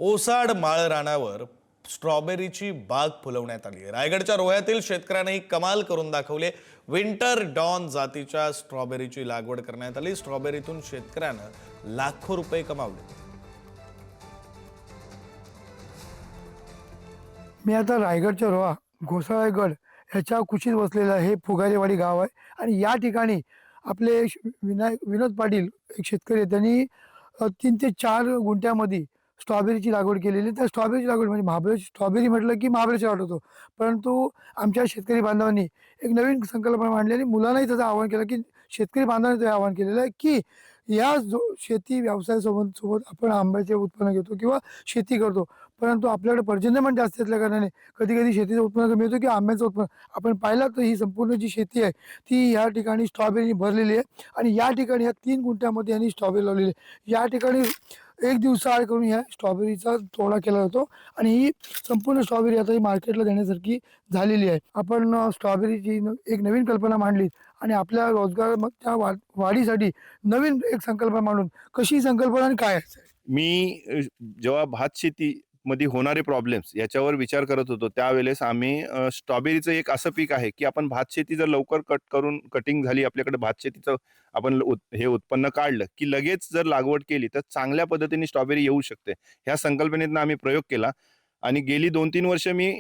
ओसाड माळ रानावर स्ट्रॉबेरीची बाग फुलवण्यात आली आहे। रायगडच्या रोह्यातील शेतकऱ्यांनी कमाल करून दाखवले। विंटर डॉन जातीच्या स्ट्रॉबेरीची लागवड करण्यात आली। स्ट्रॉबेरीतून शेतकऱ्यानं लाखो रुपये कमावले। मी आता रायगडच्या रोहा घोसाळगड ह्याच्या कुशीत बसलेलं हे फुगारेवाडी गाव आहे आणि या ठिकाणी आपले विनोद पाटील एक शेतकरी आहेत, त्यांनी 3 ते 4 गुंठ्यामध्ये स्ट्रॉबेरीची लागवड केलेली. त्या स्ट्रॉबेरीची लागवड म्हणजे महाबळेश्वर स्ट्रॉबेरी म्हटलं की महाबळेश्वर आठवतो, परंतु आमच्या शेतकरी बांधवांनी एक नवीन संकल्पना मांडली आणि मुलांनाही त्याचं आवाहन केलं की शेतकरी बांधवांनी ते आवाहन केलेलं आहे की या जो शेती व्यवसायासोबत आपण आंब्याचे उत्पन्न घेतो किंवा शेती करतो, परंतु आपल्याकडे पर्जन्यमान जास्त असल्या कारणाने कधी कधी शेतीचं उत्पन्न कमी होतं की आंब्याचं उत्पन्न. आपण पाहिलं तर ही संपूर्ण जी शेती आहे ती या ठिकाणी स्ट्रॉबेरीने भरलेली आहे आणि या ठिकाणी या 3 गुंठ्यामध्ये यांनी स्ट्रॉबेरी लावलेली आहे. या ठिकाणी एक दिवसाआड करून ह्या स्ट्रॉबेरीचा तोडा केला जातो आणि ही संपूर्ण स्ट्रॉबेरी आता ही मार्केटला देण्यासारखी झालेली आहे. आपण स्ट्रॉबेरीची एक नवीन कल्पना मांडली आणि आपल्या रोजगार त्या वाढीसाठी नवीन एक संकल्पना मांडून कशी संकल्पना आणि काय आहे? मी जेव्हा भात शेती मध्ये होणारे प्रॉब्लेम्स याच्यावर विचार करत होतो, त्यावेळेस आम्ही स्ट्रॉबेरीचं एक असं पीक आहे की आपण भात शेती जर लवकर कटिंग झाली, आपल्याकडे भात शेतीचं आपण हे उत्पन्न काढलं की लगेच जर लागवड केली तर चांगल्या पद्धतीने स्ट्रॉबेरी येऊ शकते. ह्या संकल्पनेतनं आम्ही प्रयोग केला आणि गेली 2-3 वर्ष मी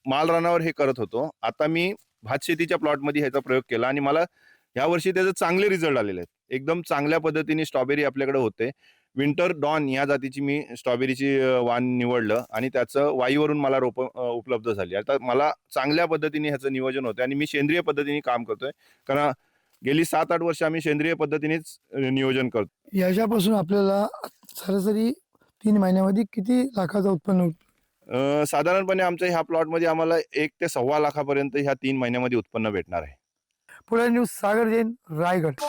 माल रानावर हे करत होतो. आता मी भात शेतीच्या प्लॉटमध्ये ह्याचा प्रयोग केला आणि मला ह्या वर्षी त्याचे चांगले रिझल्ट आलेले आहेत. एकदम चांगल्या पद्धतीने स्ट्रॉबेरी आपल्याकडे होते. विंटर डॉन या जातीची मी स्ट्रॉबेरीची वाण निवडलं आणि त्याचं वाईवरून मला रोपं उपलब्ध झाली. आता मला चांगल्या पद्धतीने ह्याचं नियोजन होतं आणि मी सेंद्रिय पद्धतीने काम करतोय, कारण गेली 7-8 वर्ष आम्ही सेंद्रिय पद्धतीनेच नियोजन करतो. याच्यापासून आपल्याला सरासरी 3 महिन्यामध्ये किती लाखाचं उत्पन्न होतं? साधारणपणे आमच्या ह्या प्लॉटमध्ये आम्हाला 1 ते 1.25 लाखापर्यंत ह्या 3 महिन्यामध्ये उत्पन्न भेटणार आहे. पुढे न्यूज सागर जैन, रायगड.